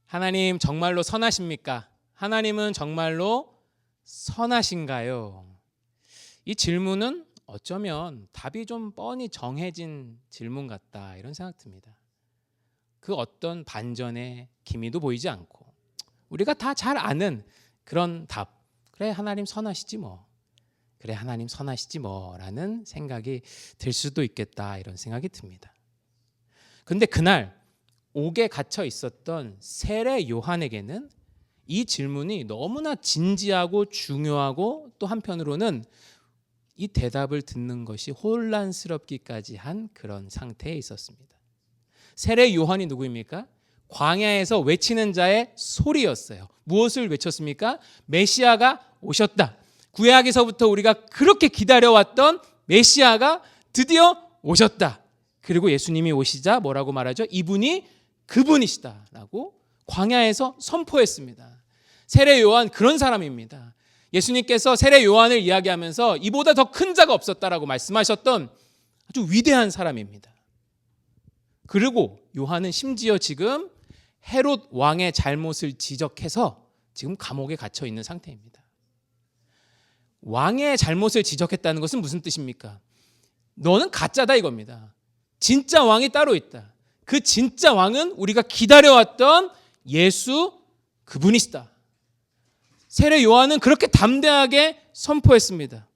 하나님 정말로 선하십니까? 하나님은 정말로 선하신가요? 이 질문은 어쩌면 답이 좀 뻔히 정해진 질문 같다, 이런 생각 듭니다. 그 어떤 반전의 기미도 보이지 않고 우리가 다 잘 아는 그런 답. 그래, 하나님 선하시지 뭐. 그래, 하나님 선하시지 뭐 라는 생각이 들 수도 있겠다, 이런 생각이 듭니다. 그런데 그날 옥에 갇혀 있었던 세례 요한에게는 이 질문이 너무나 진지하고 중요하고 또 한편으로는 이 대답을 듣는 것이 혼란스럽기까지 한 그런 상태에 있었습니다. 세례 요한이 누구입니까? 광야에서 외치는 자의 소리였어요. 무엇을 외쳤습니까? 메시아가 오셨다. 구약에서부터 우리가 그렇게 기다려왔던 메시아가 드디어 오셨다. 그리고 예수님이 오시자 뭐라고 말하죠? 이분이 그분이시다라고 광야에서 선포했습니다. 세례 요한 그런 사람입니다. 예수님께서 세례 요한을 이야기하면서 이보다 더 큰 자가 없었다라고 말씀하셨던 아주 위대한 사람입니다. 그리고 요한은 심지어 지금 헤롯 왕의 잘못을 지적해서 지금 감옥에 갇혀 있는 상태입니다. 왕의 잘못을 지적했다는 것은 무슨 뜻입니까? 너는 가짜다 이겁니다. 진짜 왕이 따로 있다. 그 진짜 왕은 우리가 기다려왔던 예수 그분이시다. 세례 요한은 그렇게 담대하게 선포했습니다.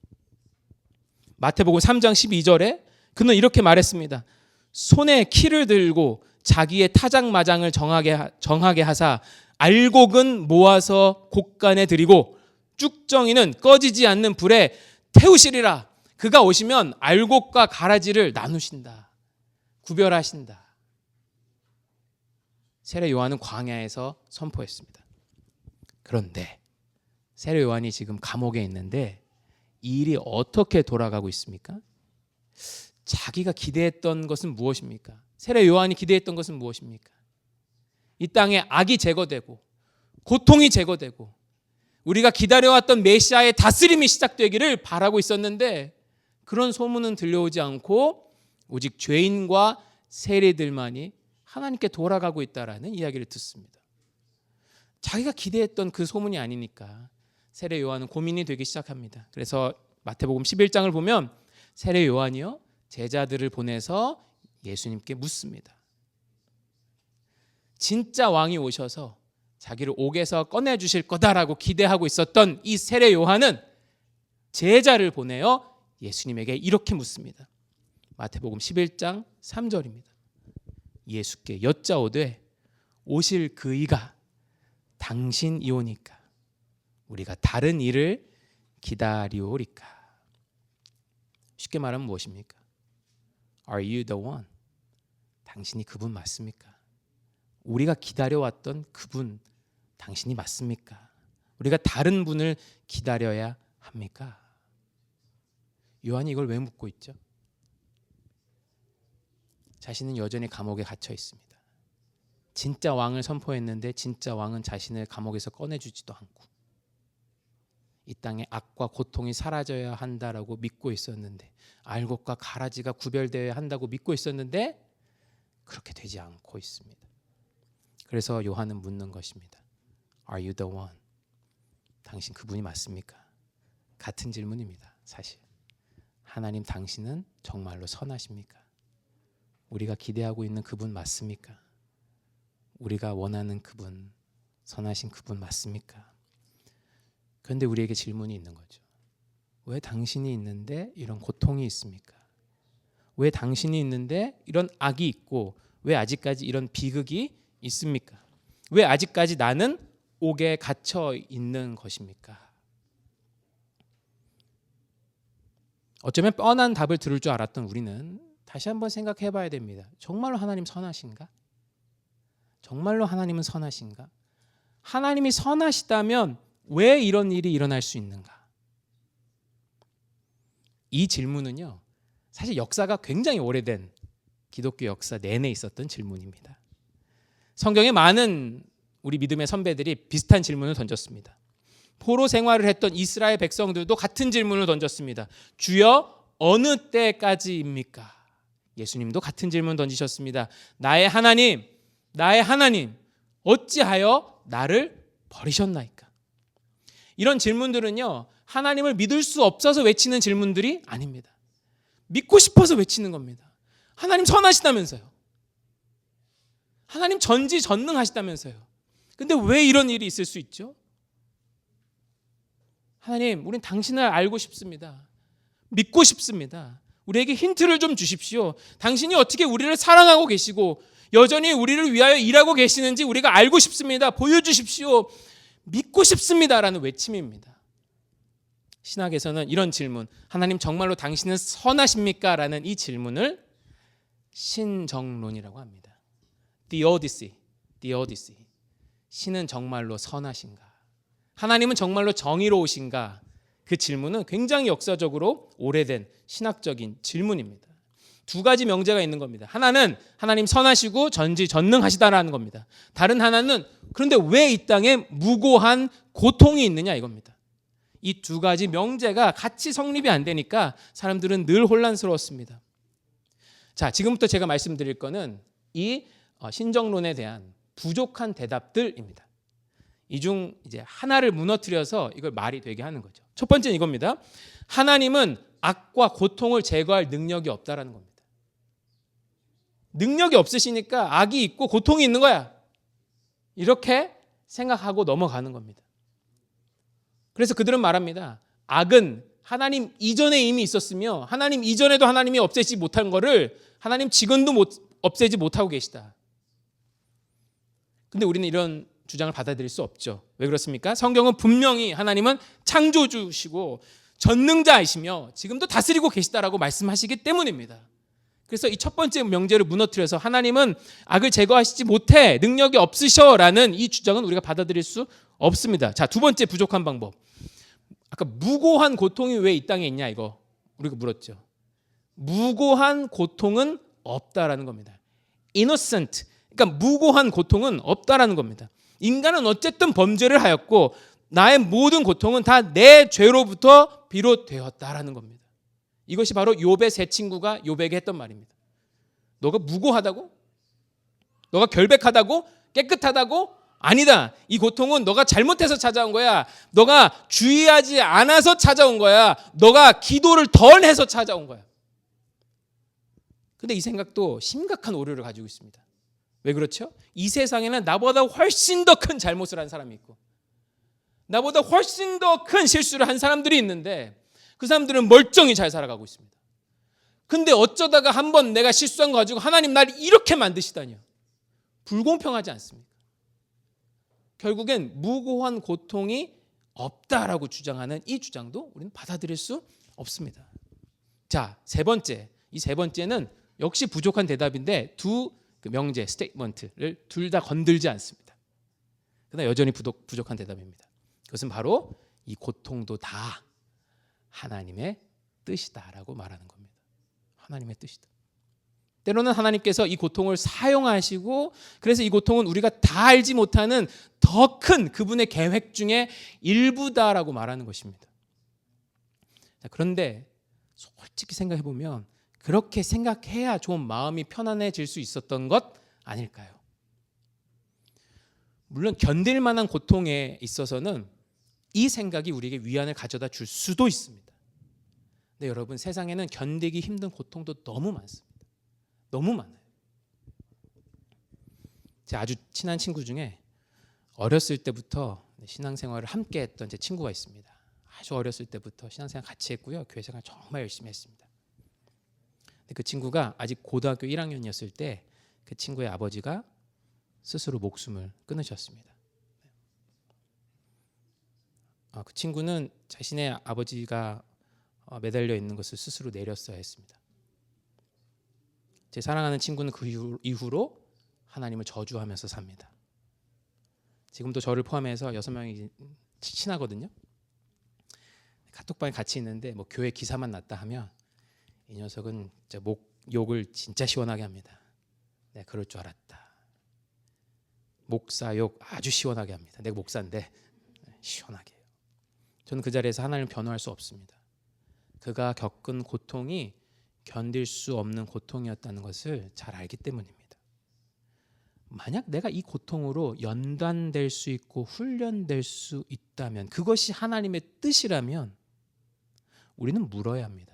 마태복음 3장 12절에 그는 이렇게 말했습니다. 손에 키를 들고 자기의 타작마장을 정하게 하사 알곡은 모아서 곡간에 들이고 쭉정이는 꺼지지 않는 불에 태우시리라. 그가 오시면 알곡과 가라지를 나누신다. 구별하신다. 세례 요한은 광야에서 선포했습니다. 그런데 세례 요한이 지금 감옥에 있는데 이 일이 어떻게 돌아가고 있습니까? 자기가 기대했던 것은 무엇입니까? 세례 요한이 기대했던 것은 무엇입니까? 이 땅에 악이 제거되고 고통이 제거되고 우리가 기다려왔던 메시아의 다스림이 시작되기를 바라고 있었는데 그런 소문은 들려오지 않고 오직 죄인과 세리들만이 하나님께 돌아가고 있다라는 이야기를 듣습니다. 자기가 기대했던 그 소문이 아니니까 세례 요한은 고민이 되기 시작합니다. 그래서 마태복음 11장을 보면 세례 요한이요 제자들을 보내서 예수님께 묻습니다. 진짜 왕이 오셔서 자기를 옥에서 꺼내주실 거다라고 기대하고 있었던 이 세례 요한은 제자를 보내어 예수님에게 이렇게 묻습니다. 마태복음 11장 3절입니다. 예수께 여짜오되 오실 그 이가 당신이오니까 우리가 다른 일을 기다리오리까. 쉽게 말하면 무엇입니까? Are you the one? 당신이 그분 맞습니까? 우리가 기다려왔던 그분 당신이 맞습니까? 우리가 다른 분을 기다려야 합니까? 요한이 이걸 왜 묻고 있죠? 자신은 여전히 감옥에 갇혀 있습니다. 진짜 왕을 선포했는데 진짜 왕은 자신을 감옥에서 꺼내주지도 않고 이 땅의 악과 고통이 사라져야 한다라고 믿고 있었는데 알곡과 가라지가 구별되어야 한다고 믿고 있었는데 그렇게 되지 않고 있습니다. 그래서 요한은 묻는 것입니다. Are you the one? 당신 그분이 맞습니까? 같은 질문입니다. 사실 하나님 당신은 정말로 선하십니까? 우리가 기대하고 있는 그분 맞습니까? 우리가 원하는 그분, 선하신 그분 맞습니까? 그런데 우리에게 질문이 있는 거죠. 왜 당신이 있는데 이런 고통이 있습니까? 왜 당신이 있는데 이런 악이 있고 왜 아직까지 이런 비극이 있습니까? 왜 아직까지 나는 옥에 갇혀 있는 것입니까? 어쩌면 뻔한 답을 들을 줄 알았던 우리는 다시 한번 생각해 봐야 됩니다. 정말로 하나님 선하신가? 정말로 하나님은 선하신가? 하나님이 선하시다면 왜 이런 일이 일어날 수 있는가? 이 질문은요, 사실 역사가 굉장히 오래된 기독교 역사 내내 있었던 질문입니다. 성경에 많은 우리 믿음의 선배들이 비슷한 질문을 던졌습니다. 포로 생활을 했던 이스라엘 백성들도 같은 질문을 던졌습니다. 주여 어느 때까지입니까? 예수님도 같은 질문 던지셨습니다. 나의 하나님 어찌하여 나를 버리셨나이까? 이런 질문들은요, 하나님을 믿을 수 없어서 외치는 질문들이 아닙니다. 믿고 싶어서 외치는 겁니다. 하나님 선하시다면서요. 하나님 전지전능하시다면서요. 근데 왜 이런 일이 있을 수 있죠? 하나님, 우린 당신을 알고 싶습니다. 믿고 싶습니다. 우리에게 힌트를 좀 주십시오. 당신이 어떻게 우리를 사랑하고 계시고 여전히 우리를 위하여 일하고 계시는지 우리가 알고 싶습니다. 보여주십시오. 믿고 싶습니다라는 외침입니다. 신학에서는 이런 질문, 하나님 정말로 당신은 선하십니까? 라는 이 질문을 신정론이라고 합니다. Theodicy. 신은 정말로 선하신가? 하나님은 정말로 정의로우신가? 그 질문은 굉장히 역사적으로 오래된 신학적인 질문입니다. 두 가지 명제가 있는 겁니다. 하나는 하나님 선하시고 전지전능하시다라는 겁니다. 다른 하나는 그런데 왜 이 땅에 무고한 고통이 있느냐 이겁니다. 이 두 가지 명제가 같이 성립이 안 되니까 사람들은 늘 혼란스러웠습니다. 자, 지금부터 제가 말씀드릴 거는 이 신정론에 대한 부족한 대답들입니다. 이 중 이제 하나를 무너뜨려서 이걸 말이 되게 하는 거죠. 첫 번째는 이겁니다. 하나님은 악과 고통을 제거할 능력이 없다라는 겁니다. 능력이 없으시니까 악이 있고 고통이 있는 거야. 이렇게 생각하고 넘어가는 겁니다. 그래서 그들은 말합니다. 악은 하나님 이전에 이미 있었으며 하나님 이전에도 하나님이 없애지 못한 거를 하나님 지금도 없애지 못하고 계시다. 근데 우리는 이런 주장을 받아들일 수 없죠. 왜 그렇습니까? 성경은 분명히 하나님은 창조주시고 전능자이시며 지금도 다스리고 계시다라고 말씀하시기 때문입니다. 그래서 이 첫 번째 명제를 무너뜨려서 하나님은 악을 제거하시지 못해 능력이 없으셔라는 이 주장은 우리가 받아들일 수 없습니다. 자, 두 번째 부족한 방법. 아까 무고한 고통이 왜 이 땅에 있냐 이거 우리가 물었죠. 무고한 고통은 없다라는 겁니다. innocent. 그러니까 무고한 고통은 없다라는 겁니다. 인간은 어쨌든 범죄를 하였고 나의 모든 고통은 다 내 죄로부터 비롯되었다라는 겁니다. 이것이 바로 욥의 세 친구가 욥에게 했던 말입니다. 너가 무고하다고? 너가 결백하다고? 깨끗하다고? 아니다. 이 고통은 너가 잘못해서 찾아온 거야. 너가 주의하지 않아서 찾아온 거야. 너가 기도를 덜 해서 찾아온 거야. 근데 이 생각도 심각한 오류를 가지고 있습니다. 왜 그렇죠? 이 세상에는 나보다 훨씬 더 큰 잘못을 한 사람이 있고 나보다 훨씬 더 큰 실수를 한 사람들이 있는데 그 사람들은 멀쩡히 잘 살아가고 있습니다. 근데 어쩌다가 한번 내가 실수한 거 가지고 하나님 날 이렇게 만드시다니요. 불공평하지 않습니까? 결국엔 무고한 고통이 없다라고 주장하는 이 주장도 우리는 받아들일 수 없습니다. 자, 세 번째. 이 세 번째는 역시 부족한 대답인데 두 명제, 스테이트먼트를 둘 다 건들지 않습니다. 그러나 여전히 부족한 대답입니다. 그것은 바로 이 고통도 다 하나님의 뜻이다라고 말하는 겁니다. 하나님의 뜻이다. 때로는 하나님께서 이 고통을 사용하시고 그래서 이 고통은 우리가 다 알지 못하는 더 큰 그분의 계획 중에 일부다라고 말하는 것입니다. 그런데 솔직히 생각해 보면 그렇게 생각해야 좀 마음이 편안해질 수 있었던 것 아닐까요? 물론 견딜 만한 고통에 있어서는 이 생각이 우리에게 위안을 가져다 줄 수도 있습니다. 근데 여러분 세상에는 견디기 힘든 고통도 너무 많습니다. 너무 많아요. 제 아주 친한 친구 중에 어렸을 때부터 신앙생활을 함께 했던 제 친구가 있습니다. 아주 어렸을 때부터 신앙생활 같이 했고요. 교회생활 정말 열심히 했습니다. 근데 그 친구가 아직 고등학교 1학년이었을 때 그 친구의 아버지가 스스로 목숨을 끊으셨습니다. 그 친구는 자신의 아버지가 매달려 있는 것을 스스로 내렸어야 했습니다. 제 사랑하는 친구는 그 이후로 하나님을 저주하면서 삽니다. 지금도 저를 포함해서 6명이 친하거든요. 카톡방에 같이 있는데 뭐 교회 기사만 났다 하면 이 녀석은 욕을 진짜 시원하게 합니다. 내가 그럴 줄 알았다. 목사 욕 아주 시원하게 합니다. 내가 목사인데 시원하게 해요. 저는 그 자리에서 하나님을 변호할 수 없습니다. 그가 겪은 고통이 견딜 수 없는 고통이었다는 것을 잘 알기 때문입니다. 만약 내가 이 고통으로 연단될 수 있고 훈련될 수 있다면, 그것이 하나님의 뜻이라면 우리는 물어야 합니다.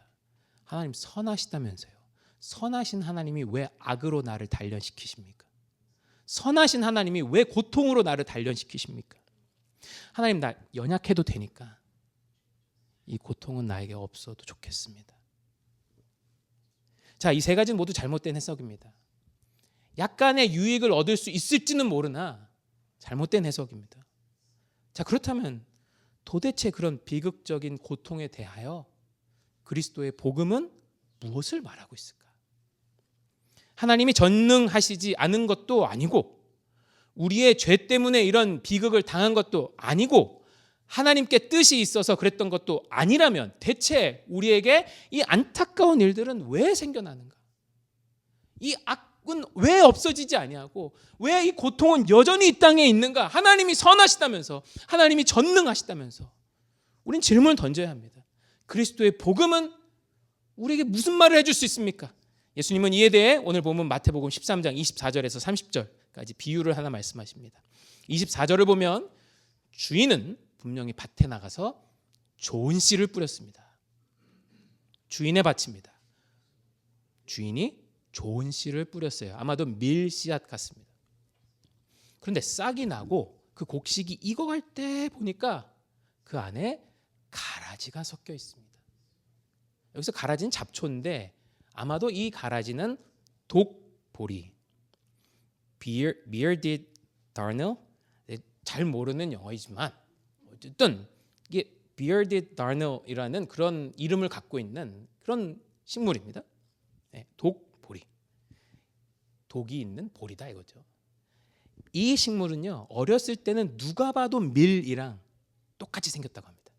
하나님 선하시다면서요. 선하신 하나님이 왜 악으로 나를 단련시키십니까? 선하신 하나님이 왜 고통으로 나를 단련시키십니까? 하나님, 나 연약해도 되니까 이 고통은 나에게 없어도 좋겠습니다. 자, 이 세 가지는 모두 잘못된 해석입니다. 약간의 유익을 얻을 수 있을지는 모르나 잘못된 해석입니다. 자, 그렇다면 도대체 그런 비극적인 고통에 대하여 그리스도의 복음은 무엇을 말하고 있을까? 하나님이 전능하시지 않은 것도 아니고, 우리의 죄 때문에 이런 비극을 당한 것도 아니고, 하나님께 뜻이 있어서 그랬던 것도 아니라면 대체 우리에게 이 안타까운 일들은 왜 생겨나는가? 이 악은 왜 없어지지 아니하고 왜 이 고통은 여전히 이 땅에 있는가? 하나님이 선하시다면서, 하나님이 전능하시다면서 우린 질문을 던져야 합니다. 그리스도의 복음은 우리에게 무슨 말을 해줄 수 있습니까? 예수님은 이에 대해 오늘 보면 마태복음 13장 24절에서 30절까지 비유를 하나 말씀하십니다. 24절을 보면 주인은 분명히 밭에 나가서 좋은 씨를 뿌렸습니다. 주인의 밭입니다. 주인이 좋은 씨를 뿌렸어요. 아마도 밀씨앗 같습니다. 그런데 싹이 나고 그 곡식이 익어갈 때 보니까 그 안에 가라지가 섞여 있습니다. 여기서 가라지는 잡초인데 아마도 이 가라지는 독보리, bearded darnel, 잘 모르는 영어이지만 어쨌든 이게 bearded darnel이라는 그런 이름을 갖고 있는 그런 식물입니다. 독보리, 독이 있는 보리다 이거죠. 이 식물은요, 어렸을 때는 누가 봐도 밀이랑 똑같이 생겼다고 합니다.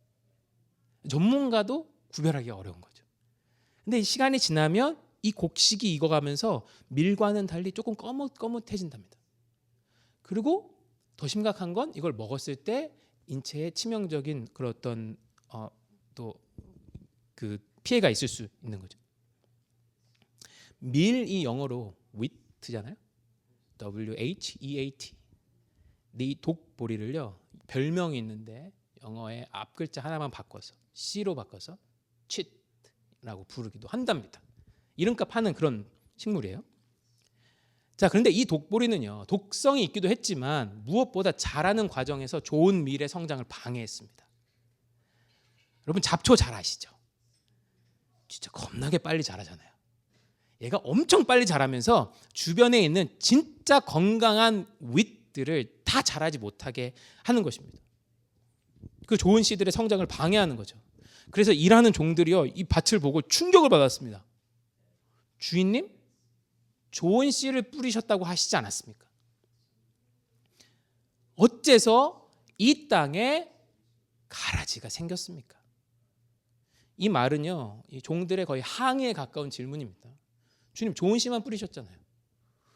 전문가도 구별하기가 어려운 거죠. 근데 시간이 지나면 이 곡식이 익어가면서 밀과는 달리 조금 거뭇거뭇해진답니다. 그리고 더 심각한 건 이걸 먹었을 때 인체에 치명적인 그런 어떤 또 그 피해가 있을 수 있는 거죠. 밀이 영어로 wheat잖아요. WHEAT. 이 독보리를요, 별명이 있는데 영어의 앞 글자 하나만 바꿔서 C로 바꿔서 cheat라고 부르기도 한답니다. 이름값 하는 그런 식물이에요. 자, 그런데 이 독보리는요, 독성이 있기도 했지만 무엇보다 자라는 과정에서 좋은 밀의 성장을 방해했습니다. 여러분, 잡초 잘 아시죠? 진짜 겁나게 빨리 자라잖아요. 얘가 엄청 빨리 자라면서 주변에 있는 진짜 건강한 윗들을 다 자라지 못하게 하는 것입니다. 그 좋은 씨들의 성장을 방해하는 거죠. 그래서 일하는 종들이요, 이 밭을 보고 충격을 받았습니다. 주인님, 좋은 씨를 뿌리셨다고 하시지 않았습니까? 어째서 이 땅에 가라지가 생겼습니까? 이 말은요, 이 종들의 거의 항의에 가까운 질문입니다. 주님, 좋은 씨만 뿌리셨잖아요.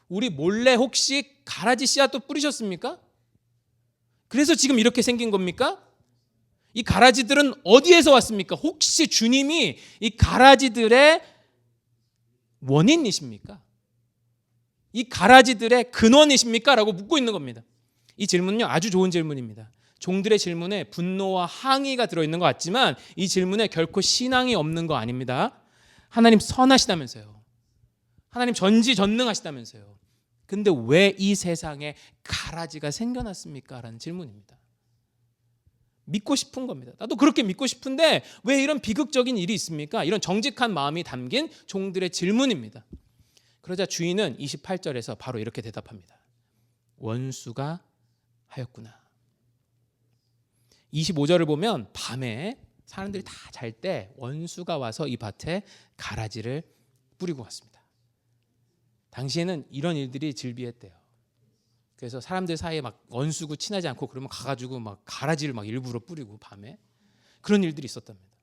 우리 몰래 혹시 가라지 씨앗도 뿌리셨습니까? 그래서 지금 이렇게 생긴 겁니까? 이 가라지들은 어디에서 왔습니까? 혹시 주님이 이 가라지들의 원인이십니까? 이 가라지들의 근원이십니까? 라고 묻고 있는 겁니다. 이 질문은요, 아주 좋은 질문입니다. 종들의 질문에 분노와 항의가 들어있는 것 같지만 이 질문에 결코 신앙이 없는 거 아닙니다. 하나님 선하시다면서요. 하나님 전지전능하시다면서요. 근데 왜 이 세상에 가라지가 생겨났습니까? 라는 질문입니다. 믿고 싶은 겁니다. 나도 그렇게 믿고 싶은데 왜 이런 비극적인 일이 있습니까? 이런 정직한 마음이 담긴 종들의 질문입니다. 그러자 주인은 28절에서 바로 이렇게 대답합니다. 원수가 하였구나. 25절을 보면 밤에 사람들이 다 잘 때 원수가 와서 이 밭에 가라지를 뿌리고 갔습니다. 당시에는 이런 일들이 즐비했대요. 그래서 사람들 사이에 막 원수고 친하지 않고 그러면 가가지고 막 가라지를 막 일부러 뿌리고 밤에 그런 일들이 있었답니다.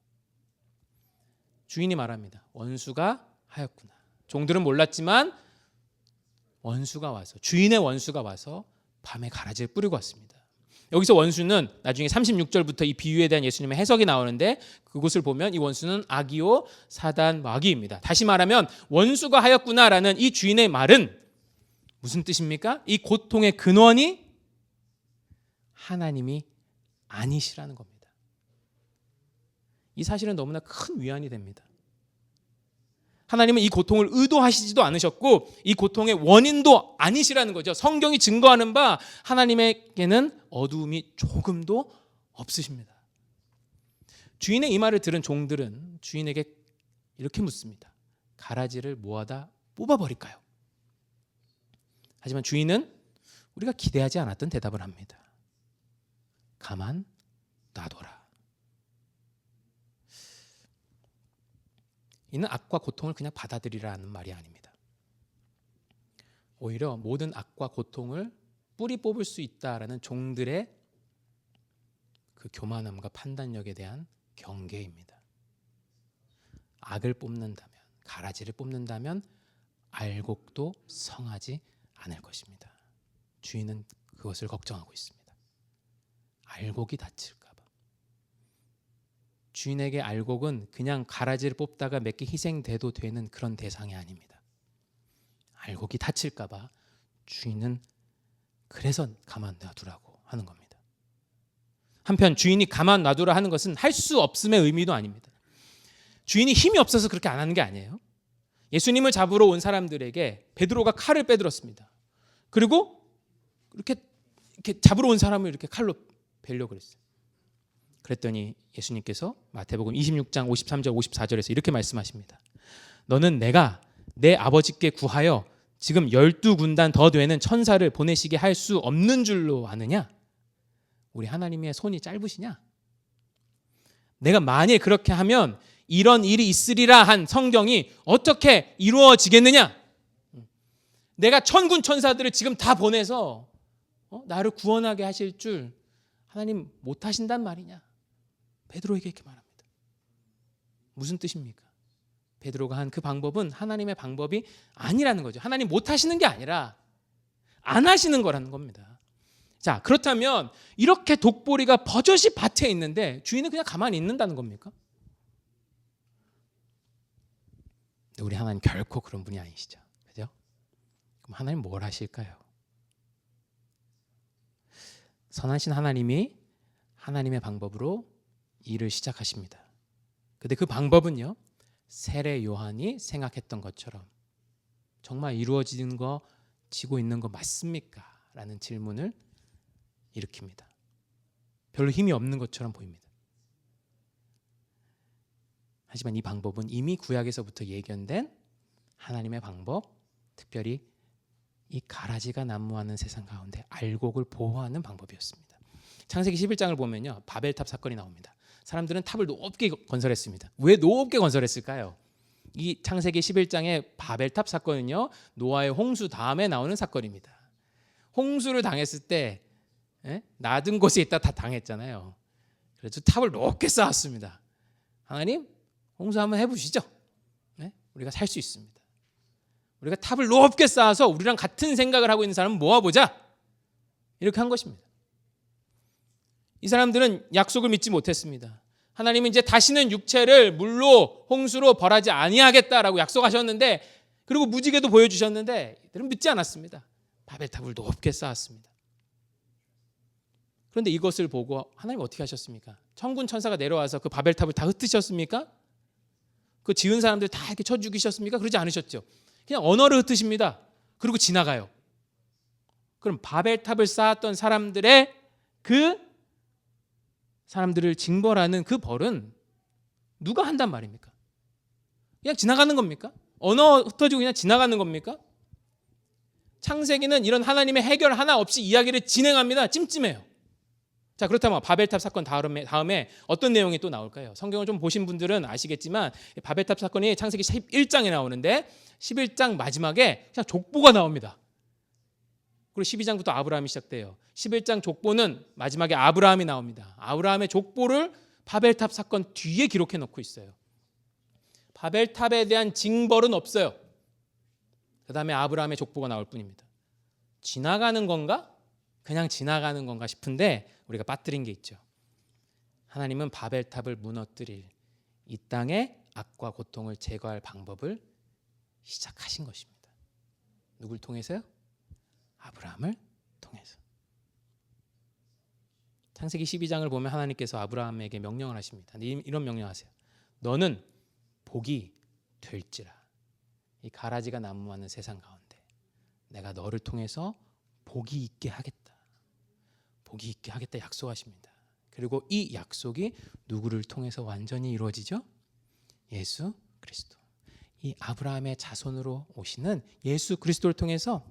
주인이 말합니다. 원수가 하였구나. 종들은 몰랐지만 원수가 와서, 주인의 원수가 와서 밤에 가라지를 뿌리고 왔습니다. 여기서 원수는 나중에 36절부터 이 비유에 대한 예수님의 해석이 나오는데 그곳을 보면 이 원수는 아기요 사단 마귀입니다. 다시 말하면 원수가 하였구나라는 이 주인의 말은 무슨 뜻입니까? 이 고통의 근원이 하나님이 아니시라는 겁니다. 이 사실은 너무나 큰 위안이 됩니다. 하나님은 이 고통을 의도하시지도 않으셨고 이 고통의 원인도 아니시라는 거죠. 성경이 증거하는 바 하나님에게는 어두움이 조금도 없으십니다. 주인의 이 말을 들은 종들은 주인에게 이렇게 묻습니다. 가라지를 모아다 뽑아버릴까요? 하지만 주인은 우리가 기대하지 않았던 대답을 합니다. 가만 놔둬라. 이는 악과 고통을 그냥 받아들이라는 말이 아닙니다. 오히려 모든 악과 고통을 뿌리 뽑을 수 있다라는 종들의 그 교만함과 판단력에 대한 경계입니다. 악을 뽑는다면, 가라지를 뽑는다면 알곡도 성하지 않을 것입니다. 주인은 그것을 걱정하고 있습니다. 알곡이 다칠까 봐. 주인에게 알곡은 그냥 가라지를 뽑다가 몇 개 희생돼도 되는 그런 대상이 아닙니다. 알곡이 다칠까 봐 주인은 그래서 가만 놔두라고 하는 겁니다. 한편 주인이 가만 놔두라 하는 것은 할 수 없음의 의미도 아닙니다. 주인이 힘이 없어서 그렇게 안 하는 게 아니에요. 예수님을 잡으러 온 사람들에게 베드로가 칼을 빼들었습니다. 그리고 이렇게 잡으러 온 사람을 이렇게 칼로 베려고 그랬어요. 그랬더니 예수님께서 마태복음 26장 53절 54절에서 이렇게 말씀하십니다. 너는 내가 내 아버지께 구하여 지금 12군단 더 되는 천사를 보내시게 할 수 없는 줄로 아느냐? 우리 하나님의 손이 짧으시냐? 내가 만일 그렇게 하면 이런 일이 있으리라 한 성경이 어떻게 이루어지겠느냐? 내가 천군 천사들을 지금 다 보내서 나를 구원하게 하실 줄 하나님 못하신단 말이냐? 베드로에게 이렇게 말합니다. 무슨 뜻입니까? 베드로가 한 그 방법은 하나님의 방법이 아니라는 거죠. 하나님 못하시는 게 아니라 안 하시는 거라는 겁니다. 자, 그렇다면 이렇게 독보리가 버젓이 밭에 있는데 주인은 그냥 가만히 있는다는 겁니까? 우리 하나님 결코 그런 분이 아니시죠. 그죠? 그럼 하나님 뭘 하실까요? 선하신 하나님이 하나님의 방법으로 일을 시작하십니다. 근데 그 방법은요, 세례 요한이 생각했던 것처럼 정말 이루어지는 거, 지고 있는 거 맞습니까? 라는 질문을 일으킵니다. 별로 힘이 없는 것처럼 보입니다. 하지만 이 방법은 이미 구약에서부터 예견된 하나님의 방법, 특별히 이 가라지가 난무하는 세상 가운데 알곡을 보호하는 방법이었습니다. 창세기 11장을 보면요, 바벨탑 사건이 나옵니다. 사람들은 탑을 높게 건설했습니다. 왜 높게 건설했을까요? 이 창세기 11장의 바벨탑 사건은요, 노아의 홍수 다음에 나오는 사건입니다. 홍수를 당했을 때 낮은 곳에 있다 다 당했잖아요. 그래서 탑을 높게 쌓았습니다. 하나님, 홍수 한번 해보시죠. 우리가 살 수 있습니다. 우리가 탑을 높게 쌓아서 우리랑 같은 생각을 하고 있는 사람을 모아보자. 이렇게 한 것입니다. 이 사람들은 약속을 믿지 못했습니다. 하나님은 이제 다시는 육체를 물로 홍수로 벌하지 아니하겠다라고 약속하셨는데, 그리고 무지개도 보여주셨는데 이들은 믿지 않았습니다. 바벨탑을 높게 쌓았습니다. 그런데 이것을 보고 하나님 어떻게 하셨습니까? 천군 천사가 내려와서 그 바벨탑을 다 흩으셨습니까? 그 지은 사람들 다 이렇게 쳐 죽이셨습니까? 그러지 않으셨죠. 그냥 언어를 흩으십니다. 그리고 지나가요. 그럼 바벨탑을 쌓았던 사람들의 그 사람들을 징벌하는 그 벌은 누가 한단 말입니까? 그냥 지나가는 겁니까? 언어 흩어지고 그냥 지나가는 겁니까? 창세기는 이런 하나님의 해결 하나 없이 이야기를 진행합니다. 찜찜해요. 자, 그렇다면 바벨탑 사건 다음에 어떤 내용이 또 나올까요? 성경을 좀 보신 분들은 아시겠지만 바벨탑 사건이 창세기 11장에 나오는데 11장 마지막에 그냥 족보가 나옵니다. 그리고 12장부터 아브라함이 시작돼요. 11장 족보는 마지막에 아브라함이 나옵니다. 아브라함의 족보를 바벨탑 사건 뒤에 기록해 놓고 있어요. 바벨탑에 대한 징벌은 없어요. 그 다음에 아브라함의 족보가 나올 뿐입니다. 지나가는 건가? 그냥 지나가는 건가 싶은데 우리가 빠뜨린 게 있죠. 하나님은 바벨탑을 무너뜨릴 이 땅의 악과 고통을 제거할 방법을 시작하신 것입니다. 누굴 통해서요? 아브라함을 통해서. 창세기 12장을 보면 하나님께서 아브라함에게 명령을 하십니다. 이런 명령하세요. 너는 복이 될지라. 이 가라지가 난무하는 세상 가운데 내가 너를 통해서 복이 있게 하겠다. 복이 있게 하겠다 약속하십니다. 그리고 이 약속이 누구를 통해서 완전히 이루어지죠? 예수 그리스도. 이 아브라함의 자손으로 오시는 예수 그리스도를 통해서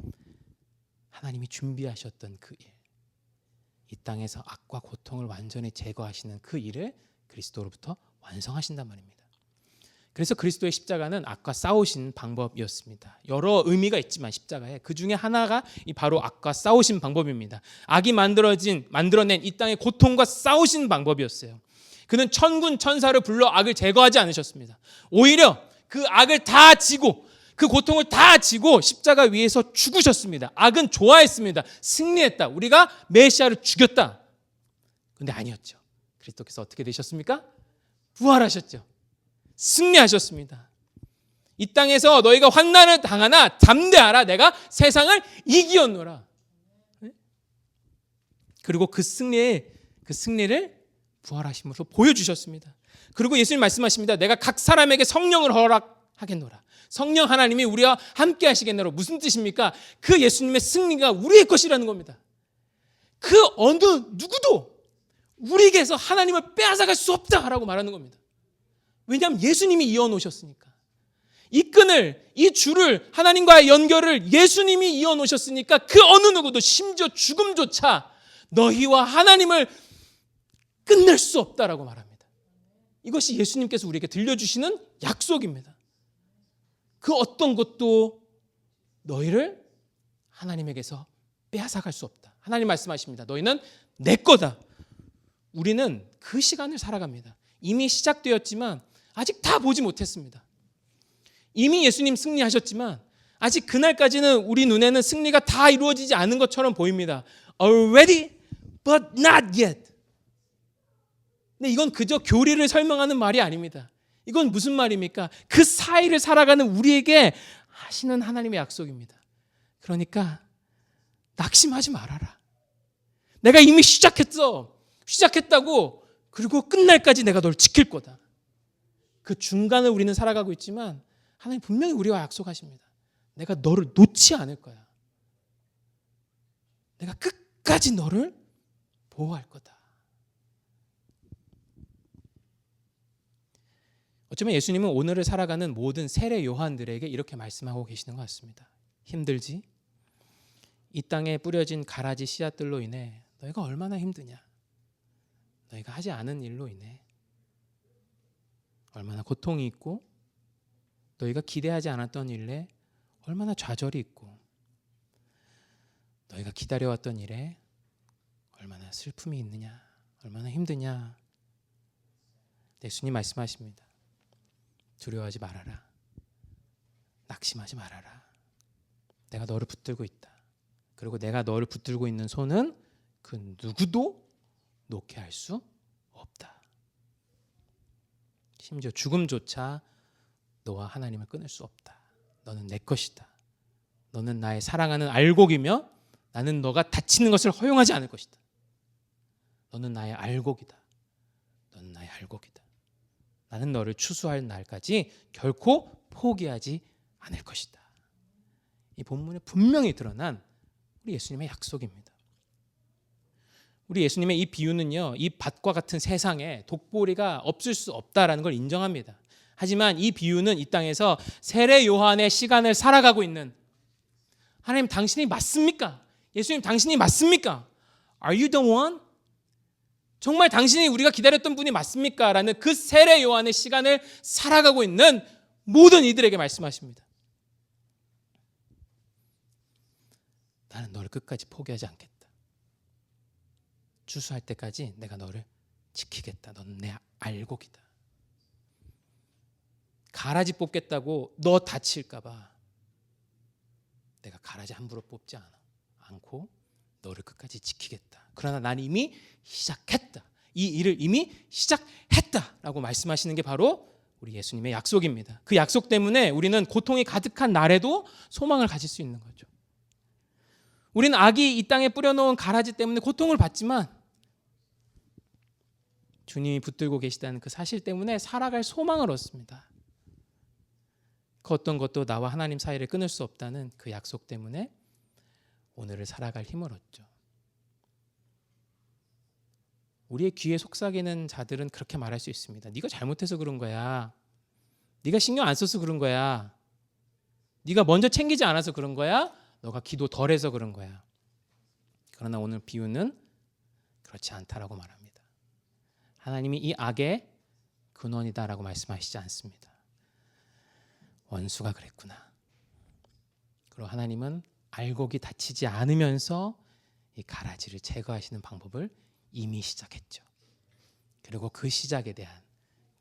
하나님이 준비하셨던 그 일, 이 땅에서 악과 고통을 완전히 제거하시는 그 일을 그리스도로부터 완성하신단 말입니다. 그래서 그리스도의 십자가는 악과 싸우신 방법이었습니다. 여러 의미가 있지만 십자가에 그 중에 하나가 바로 악과 싸우신 방법입니다. 악이 만들어낸 이 땅의 고통과 싸우신 방법이었어요. 그는 천군 천사를 불러 악을 제거하지 않으셨습니다. 오히려 그 악을 다 지고 그 고통을 다 지고 십자가 위에서 죽으셨습니다. 악은 좋아했습니다. 승리했다. 우리가 메시아를 죽였다. 그런데 아니었죠. 그리스도께서 어떻게 되셨습니까? 부활하셨죠. 승리하셨습니다. 이 땅에서 너희가 환난을 당하나 담대하라. 내가 세상을 이기었노라. 그리고 그 승리를 부활하심으로 보여주셨습니다. 그리고 예수님 말씀하십니다. 내가 각 사람에게 성령을 허락하겠노라. 성령 하나님이 우리와 함께 하시겠노라. 무슨 뜻입니까? 그 예수님의 승리가 우리의 것이라는 겁니다. 그 어느 누구도 우리에게서 하나님을 빼앗아갈 수 없다라고 말하는 겁니다. 왜냐하면 예수님이 이어놓으셨으니까. 이 끈을, 이 줄을, 하나님과의 연결을 예수님이 이어놓으셨으니까 그 어느 누구도 심지어 죽음조차 너희와 하나님을 끝낼 수 없다라고 말합니다. 이것이 예수님께서 우리에게 들려주시는 약속입니다. 그 어떤 것도 너희를 하나님에게서 빼앗아갈 수 없다. 하나님 말씀하십니다. 너희는 내 거다. 우리는 그 시간을 살아갑니다. 이미 시작되었지만 아직 다 보지 못했습니다. 이미 예수님 승리하셨지만 아직 그날까지는 우리 눈에는 승리가 다 이루어지지 않은 것처럼 보입니다. Already, but not yet. 근데 이건 그저 교리를 설명하는 말이 아닙니다. 이건 무슨 말입니까? 그 사이를 살아가는 우리에게 하시는 하나님의 약속입니다. 그러니까 낙심하지 말아라. 내가 이미 시작했다고. 그리고 끝날까지 내가 널 지킬 거다. 그 중간을 우리는 살아가고 있지만 하나님 분명히 우리와 약속하십니다. 내가 너를 놓지 않을 거야. 내가 끝까지 너를 보호할 거다. 어쩌면 예수님은 오늘을 살아가는 모든 세례 요한들에게 이렇게 말씀하고 계시는 것 같습니다. 힘들지? 이 땅에 뿌려진 가라지 씨앗들로 인해 너희가 얼마나 힘드냐? 너희가 하지 않은 일로 인해 얼마나 고통이 있고 너희가 기대하지 않았던 일에 얼마나 좌절이 있고 너희가 기다려왔던 일에 얼마나 슬픔이 있느냐, 얼마나 힘드냐. 예수님 말씀하십니다. 두려워하지 말아라. 낙심하지 말아라. 내가 너를 붙들고 있다. 그리고 내가 너를 붙들고 있는 손은 그 누구도 놓게 할 수 없다. 심지어 죽음조차 너와 하나님을 끊을 수 없다. 너는 내 것이다. 너는 나의 사랑하는 알곡이며 나는 너가 다치는 것을 허용하지 않을 것이다. 너는 나의 알곡이다. 너는 나의 알곡이다. 나는 너를 추수할 날까지 결코 포기하지 않을 것이다. 이 본문에 분명히 드러난 우리 예수님의 약속입니다. 우리 예수님의 이 비유는요, 이 밭과 같은 세상에 독보리가 없을 수 없다라는 걸 인정합니다. 하지만 이 비유는 이 땅에서 세례 요한의 시간을 살아가고 있는, 하나님 당신이 맞습니까? 예수님 당신이 맞습니까? Are you the one? 정말 당신이 우리가 기다렸던 분이 맞습니까? 라는 그 세례 요한의 시간을 살아가고 있는 모든 이들에게 말씀하십니다. 나는 너를 끝까지 포기하지 않겠다. 추수할 때까지 내가 너를 지키겠다. 너는 내 알곡이다. 가라지 뽑겠다고 너 다칠까 봐 내가 가라지 함부로 뽑지 않고 너를 끝까지 지키겠다. 그러나 난 이미 시작했다. 이 일을 이미 시작했다라고 말씀하시는 게 바로 우리 예수님의 약속입니다. 그 약속 때문에 우리는 고통이 가득한 날에도 소망을 가질 수 있는 거죠. 우리는 악이 이 땅에 뿌려놓은 가라지 때문에 고통을 받지만 주님이 붙들고 계시다는 그 사실 때문에 살아갈 소망을 얻습니다. 그 어떤 것도 나와 하나님 사이를 끊을 수 없다는 그 약속 때문에 오늘을 살아갈 힘을 얻죠. 우리의 귀에 속삭이는 자들은 그렇게 말할 수 있습니다. 네가 잘못해서 그런 거야. 네가 신경 안 써서 그런 거야. 네가 먼저 챙기지 않아서 그런 거야. 너가 기도 덜해서 그런 거야. 그러나 오늘 비유는 그렇지 않다라고 말합니다. 하나님이 이 악의 근원이다라고 말씀하시지 않습니다. 원수가 그랬구나. 그리고 하나님은 알곡이 다치지 않으면서 이 가라지를 제거하시는 방법을 이미 시작했죠. 그리고 그 시작에 대한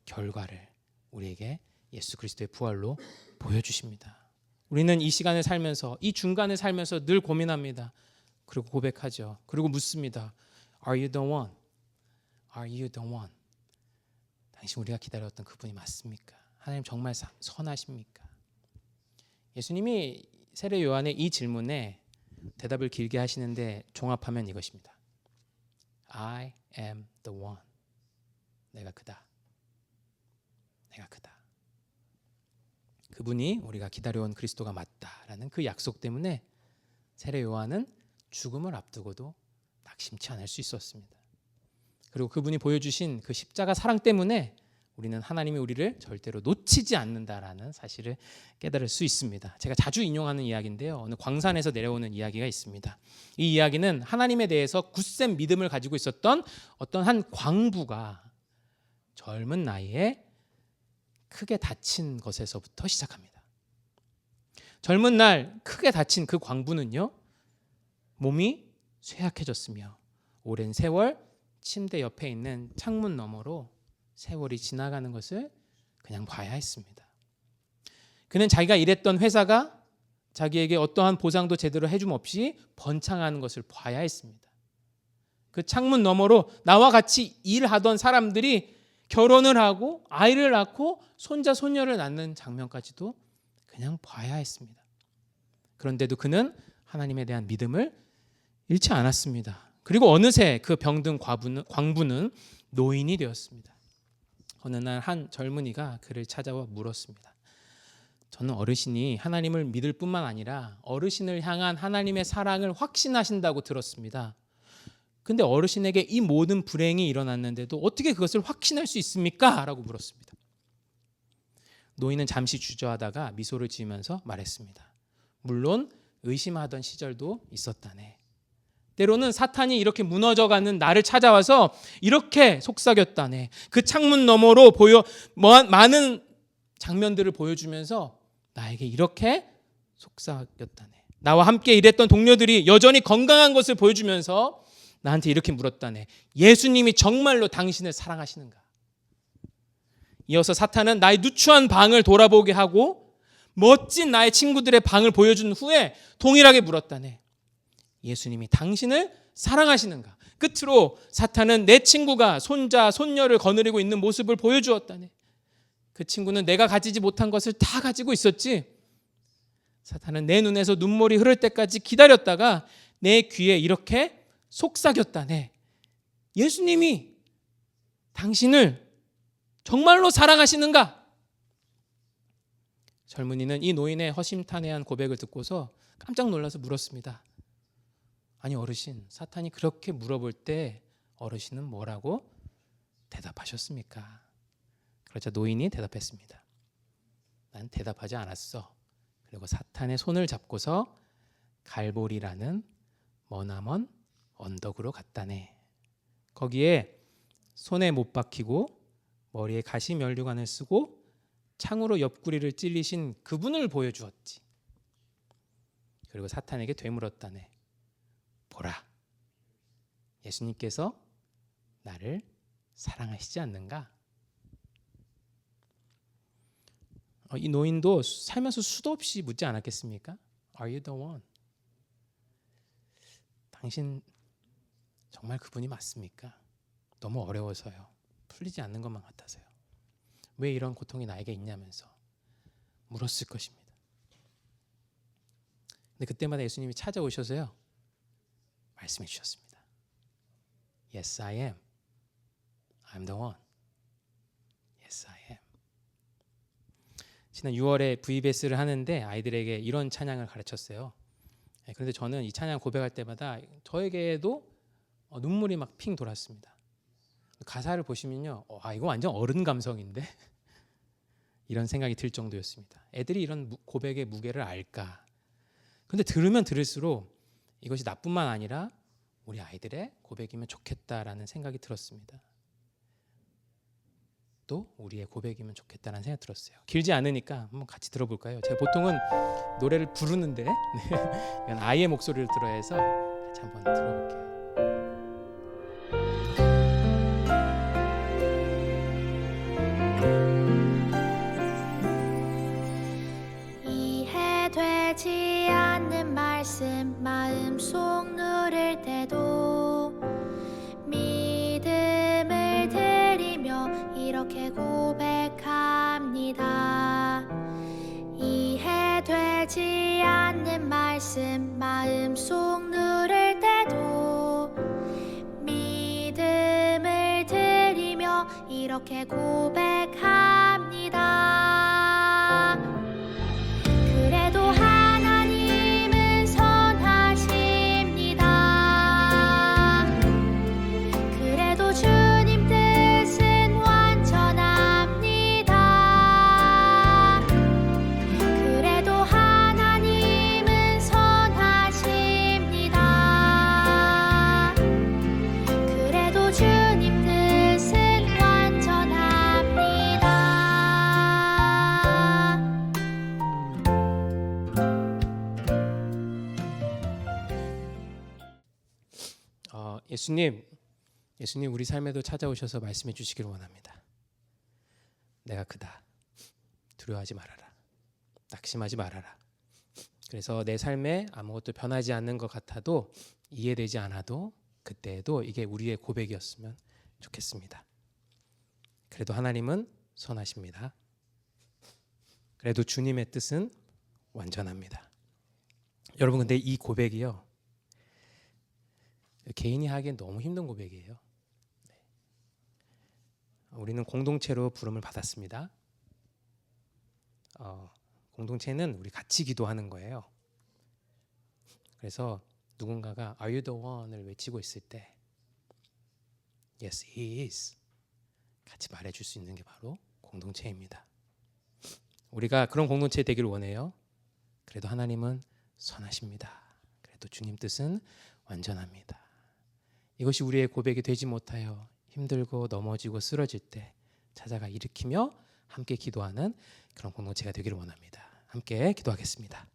결과를 우리에게 예수 그리스도의 부활로 보여주십니다. 우리는 이 시간을 살면서 이 중간을 살면서 늘 고민합니다. 그리고 고백하죠. 그리고 묻습니다. Are you the one? Are you the one? 당신 우리가 기다렸던 그분이 맞습니까? 하나님 정말 선하십니까? 예수님이 세례 요한의 이 질문에 대답을 길게 하시는데 종합하면 이것입니다. I am the one. 내가 그다. 내가 그다. 그분이 우리가 기다려온 그리스도가 맞다라는 그 약속 때문에 세례 요한은 죽음을 앞두고도 낙심치 않을 수 있었습니다. 그리고 그분이 보여주신 그 십자가 사랑 때문에 우리는 하나님이 우리를 절대로 놓치지 않는다라는 사실을 깨달을 수 있습니다. 제가 자주 인용하는 이야기인데요. 어느 광산에서 내려오는 이야기가 있습니다. 이 이야기는 하나님에 대해서 굳센 믿음을 가지고 있었던 어떤 한 광부가 젊은 나이에 크게 다친 것에서부터 시작합니다. 젊은 날 크게 다친 그 광부는요, 몸이 쇠약해졌으며 오랜 세월 침대 옆에 있는 창문 너머로 세월이 지나가는 것을 그냥 봐야 했습니다. 그는 자기가 일했던 회사가 자기에게 어떠한 보상도 제대로 해줌 없이 번창하는 것을 봐야 했습니다. 그 창문 너머로 나와 같이 일하던 사람들이 결혼을 하고 아이를 낳고 손자 손녀를 낳는 장면까지도 그냥 봐야 했습니다. 그런데도 그는 하나님에 대한 믿음을 잃지 않았습니다. 그리고 어느새 그 병든 광부는 노인이 되었습니다. 어느 날 한 젊은이가 그를 찾아와 물었습니다. 저는 어르신이 하나님을 믿을 뿐만 아니라 어르신을 향한 하나님의 사랑을 확신하신다고 들었습니다. 근데 어르신에게 이 모든 불행이 일어났는데도 어떻게 그것을 확신할 수 있습니까? 라고 물었습니다. 노인은 잠시 주저하다가 미소를 지으면서 말했습니다. 물론 의심하던 시절도 있었다네. 때로는 사탄이 이렇게 무너져가는 나를 찾아와서 이렇게 속삭였다네. 그 창문 너머로 많은 장면들을 보여주면서 나에게 이렇게 속삭였다네. 나와 함께 일했던 동료들이 여전히 건강한 것을 보여주면서 나한테 이렇게 물었다네. 예수님이 정말로 당신을 사랑하시는가? 이어서 사탄은 나의 누추한 방을 돌아보게 하고 멋진 나의 친구들의 방을 보여준 후에 동일하게 물었다네. 예수님이 당신을 사랑하시는가? 끝으로 사탄은 내 친구가 손자, 손녀를 거느리고 있는 모습을 보여주었다네. 그 친구는 내가 가지지 못한 것을 다 가지고 있었지. 사탄은 내 눈에서 눈물이 흐를 때까지 기다렸다가 내 귀에 이렇게 속삭였다네. 예수님이 당신을 정말로 사랑하시는가? 젊은이는 이 노인의 허심탄회한 고백을 듣고서 깜짝 놀라서 물었습니다. 아니 어르신, 사탄이 그렇게 물어볼 때 어르신은 뭐라고 대답하셨습니까? 그러자 노인이 대답했습니다. 난 대답하지 않았어. 그리고 사탄의 손을 잡고서 갈보리라는 머나먼 언덕으로 갔다네. 거기에 손에 못 박히고 머리에 가시 면류관을 쓰고 창으로 옆구리를 찔리신 그분을 보여주었지. 그리고 사탄에게 되물었다네. 보라, 예수님께서 나를 사랑하시지 않는가? 이 노인도 살면서 수도 없이 묻지 않았겠습니까? Are you the one? 당신 정말 그분이 맞습니까? 너무 어려워서요. 풀리지 않는 것만 같아서요. 왜 이런 고통이 나에게 있냐면서 물었을 것입니다. 근데 그때마다 예수님이 찾아오셔서요. 말씀해 주셨습니다. Yes, I am. I'm the one. Yes, I am. 지난 6월에 VBS를 하는데 아이들에게 이런 찬양을 가르쳤어요. 그런데 저는 이 찬양 고백할 때마다 저에게도 눈물이 막 핑 돌았습니다. 가사를 보시면요, 이거 완전 어른 감성인데 이런 생각이 들 정도였습니다. 애들이 이런 고백의 무게를 알까? 근데 들으면 들을수록 이것이 나뿐만 아니라 우리 아이들의 고백이면 좋겠다라는 생각이 들었습니다. 또 우리의 고백이면 좋겠다는 생각이 들었어요. 길지 않으니까 한번 같이 들어볼까요? 제가 보통은 노래를 부르는데 이건 아이의 목소리를 들어야 해서 같이 한번 들어볼게요. 이해되지 않는 말씀 마음속 누를 때도 믿음을 드리며 이렇게 고백합니다. 이해되지 않는 말씀 마음속 누를 때도 믿음을 드리며 이렇게 고백합니다. 그래도 하나님은 선하십니다. 그래도 주님 뜻은 완전합니다. 그래도 하나님은 선하십니다. 그래도 주님 뜻은 완전합니다. 예수님 우리 삶에도 찾아오셔서 말씀해 주시기를 원합니다. 내가 그다. 두려워하지 말아라. 낙심하지 말아라. 그래서 내 삶에 아무것도 변하지 않는 것 같아도 이해되지 않아도 그때에도 이게 우리의 고백이었으면 좋겠습니다. 그래도 하나님은 선하십니다. 그래도 주님의 뜻은 완전합니다. 여러분, 근데 이 고백이요, 개인이 하기엔 너무 힘든 고백이에요. 우리는 공동체로 부름을 받았습니다. 공동체는 우리 같이 기도하는 거예요. 그래서 누군가가 Are you the one을 외치고 있을 때 Yes, he is 같이 말해줄 수 있는 게 바로 공동체입니다. 우리가 그런 공동체 되기를 원해요. 그래도 하나님은 선하십니다. 그래도 주님 뜻은 완전합니다. 이것이 우리의 고백이 되지 못하여 힘들고 넘어지고 쓰러질 때 찾아가 일으키며 함께 기도하는 그런 공동체가 되기를 원합니다. 함께 기도하겠습니다.